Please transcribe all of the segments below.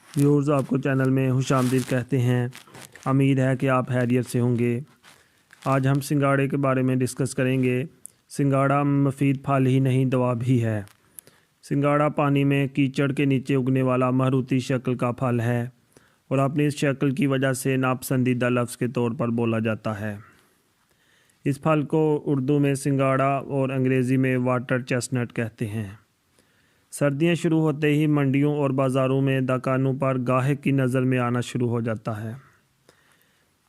Viewers, आपको channel में खुशामदीद कहते हैं। उम्मीद है कि आप खैरियत से होंगे। आज हम सिंगाड़े के बारे में डिस्कस करेंगे। सिंगाड़ा मुफीद फल ही नहीं, दवा भी है। सिंगाड़ा पानी में कीचड़ के नीचे उगने वाला मारुति शक्ल का फल है और अपनी इस शक्ल की वजह से नापसंदीदा लफ्ज़ के तौर पर बोला जाता है। इस फल को उर्दू में सिंगाड़ा और अंग्रेज़ी में वाटर चेस्टनट कहते हैं। सर्दियां शुरू होते ही मंडियों और बाज़ारों में दुकानों पर गाहक की नज़र में आना शुरू हो जाता है।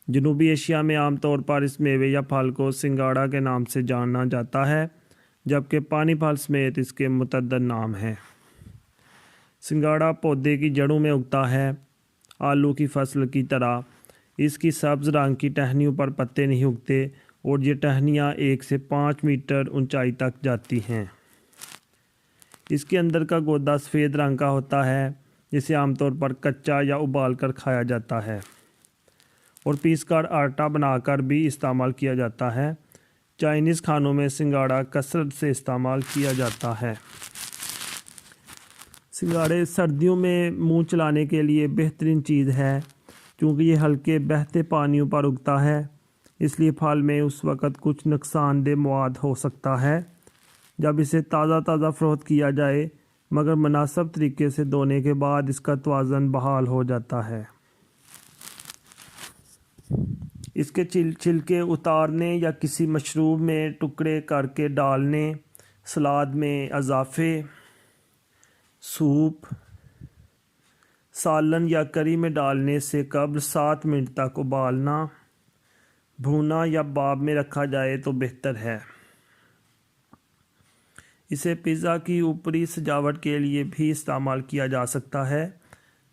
जनूबी एशिया में आमतौर पर इस मेवे या फल को सिंगाड़ा के नाम से जाना जाता है, जबकि पानी फल समेत इसके मुतअद्दिद नाम हैं। सिंगाड़ा पौधे की जड़ों में उगता है। आलू की फसल की तरह इसकी सब्ज़ रंग की टहनियों पर पत्ते नहीं उगते और ये टहनियाँ 1 से 5 मीटर ऊंचाई तक जाती हैं। इसके अंदर का गूदा सफ़ेद रंग का होता है, जिसे आमतौर पर कच्चा या उबाल कर खाया जाता है और पीसकर आटा बनाकर भी इस्तेमाल किया जाता है। चाइनीज़ खानों में सिंगाड़ा कसरत से इस्तेमाल किया जाता है। सिंगाड़े सर्दियों में मुंह चलाने के लिए बेहतरीन चीज़ है, क्योंकि ये हल्के बहते पानियों पर उगता है। इसलिए फल में उस वक़्त कुछ नुकसानदेह मवाद हो सकता है जब इसे ताज़ा फ़रोख्त किया जाए, मगर मुनासिब तरीके से धोने के बाद इसका तवाज़ुन बहाल हो जाता है। इसके छिलके उतारने या किसी मशरूब में टुकड़े करके डालने, सलाद में इजाफ़े, सूप, सालन या करी में डालने से कबल 7 मिनट तक उबालना, भूना या बाब में रखा जाए तो बेहतर है। इसे पिज़्ज़ा की ऊपरी सजावट के लिए भी इस्तेमाल किया जा सकता है,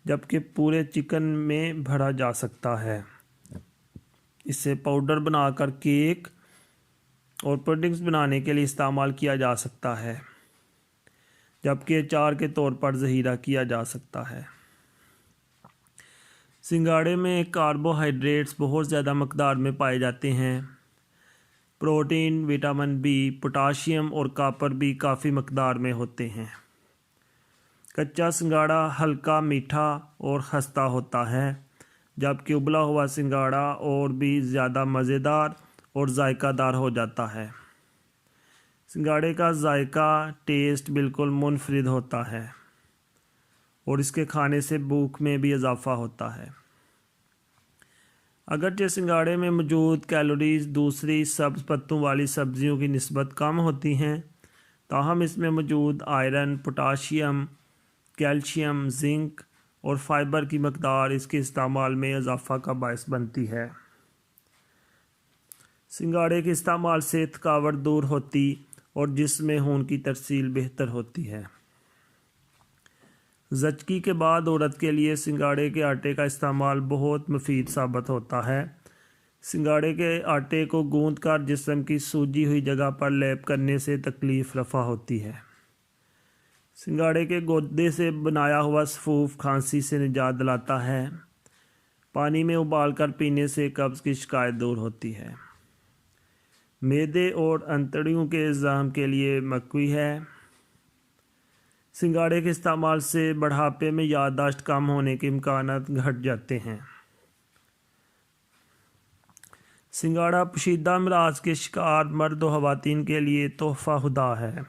जबकि पूरे चिकन में भरा जा सकता है। इसे पाउडर बनाकर केक और पुडिंग्स बनाने के लिए इस्तेमाल किया जा सकता है, जबकि अचार के तौर पर ज़हीरा किया जा सकता है। सिंगाड़े में कार्बोहाइड्रेट्स बहुत ज़्यादा मकदार में पाए जाते हैं। प्रोटीन, विटामिन बी, पोटाशियम और कॉपर भी काफ़ी मकदार में होते हैं। कच्चा सिंगाड़ा हल्का, मीठा और खस्ता होता है, जबकि उबला हुआ सिंगाड़ा और भी ज़्यादा मज़ेदार और जायकादार हो जाता है। सिंगाड़े का जायका टेस्ट बिल्कुल मुनफरिद होता है और इसके खाने से भूख में भी इजाफ़ा होता है। अगरचे सिंगाड़े में मौजूद कैलोरीज़ दूसरी सब्ज़ पत्तों वाली सब्ज़ियों की निस्बत कम होती हैं, ताहम इसमें मौजूद आयरन, पोटाशियम, कैल्शियम, जिंक और फाइबर की मकदार इसके इस्तेमाल में इजाफ़ा का बायस बनती है। सिंगाड़े के इस्तेमाल से थकावट दूर होती और जिस्म में खून की तरसील बेहतर होती है। ज़चकी के बाद औरत के लिए सिंगाड़े के आटे का इस्तेमाल बहुत मुफीद साबित होता है। सिंगाड़े के आटे को गूंद कर जिस्म की सूजी हुई जगह पर लेप करने से तकलीफ़ रफ़ा होती है। सिंगाड़े के गूदे से बनाया हुआ सफ़ूफ खांसी से निजात दिलाता है। पानी में उबाल कर पीने से कब्ज़ की शिकायत दूर होती है। मैदे और अंतड़ियों के इल्ज़ाम के लिए मकवी है। सिंगाड़े के इस्तेमाल से बढ़ापे में याददाश्त कम होने के इम्कानात घट जाते हैं। सिंगाड़ा पोशीदा अमराज के शिकार मर्द और ख़वातीन के लिए तोहफ़ा खुदा है।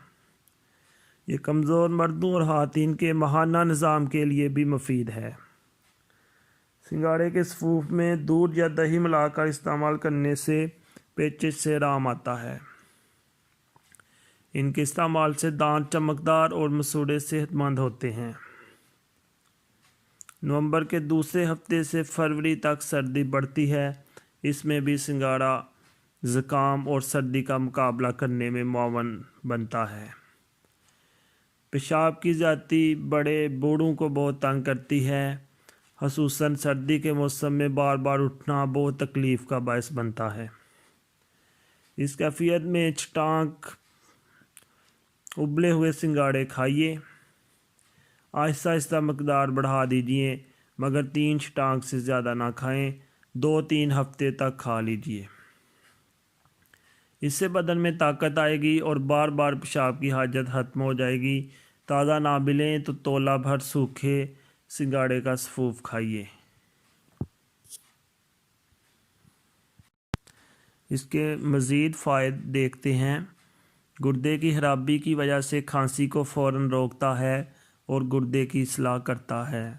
ये कमज़ोर मर्दों और ख़वातीन के माहाना निज़ाम के लिए भी मुफीद है। सिंगाड़े के सफ़ूफ में दूध या दही मिलाकर इस्तेमाल करने से पेचिश से आराम आता है। इनके इस्तेमाल से दांत चमकदार और मसूड़े सेहतमंद होते हैं। नवंबर के दूसरे हफ्ते से फरवरी तक सर्दी बढ़ती है। इसमें भी सिंगाड़ा ज़ुकाम और सर्दी का मुकाबला करने में मुआवन बनता है। पेशाब की ज़्यादती बड़े बूढ़ों को बहुत तंग करती है। ख़ुसूसन सर्दी के मौसम में बार बार उठना बहुत तकलीफ़ का बायस बनता है। इस कैफियत में छटाक उबले हुए सिंगाड़े खाइए। आहिस्ता आहिस्ता मकदार बढ़ा दीजिए, मगर 3 छटाक से ज़्यादा ना खाएं। 2-3 हफ्ते तक खा लीजिए। इससे बदन में ताकत आएगी और बार पेशाब की हाजत ख़त्म हो जाएगी। ताज़ा ना मिलें तो तोला भर सूखे سنگاڑے کا سفوف کھائیے۔ اس کے مزید فوائد دیکھتے ہیں۔ گردے کی خرابی کی وجہ سے کھانسی کو فوراً روکتا ہے اور گردے کی اصلاح کرتا ہے۔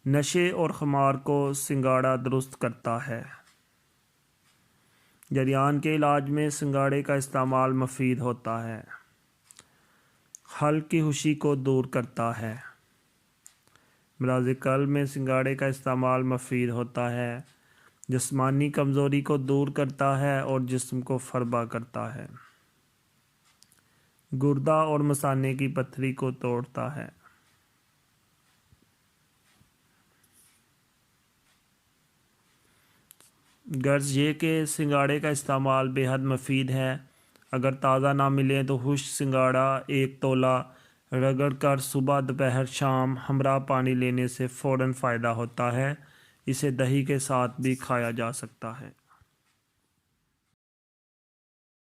نشے اور خمار کو سنگاڑا درست کرتا ہے۔ جریان کے علاج میں سنگاڑے کا استعمال مفید ہوتا ہے۔ حلق کی خشکی کو دور کرتا ہے۔ امراض قلب میں سنگاڑے کا استعمال مفید ہوتا ہے۔ جسمانی کمزوری کو دور کرتا ہے اور جسم کو فربا کرتا ہے۔ گردہ اور مثانے کی پتھری کو توڑتا ہے۔ غرض یہ کہ سنگاڑے کا استعمال بے حد مفید ہے۔ اگر تازہ نہ ملے تو خشک سنگاڑا 1 تولہ رگڑ کر صبح دوپہر شام ہمراہ پانی لینے سے فوراً فائدہ ہوتا ہے۔ اسے دہی کے ساتھ بھی کھایا جا سکتا ہے۔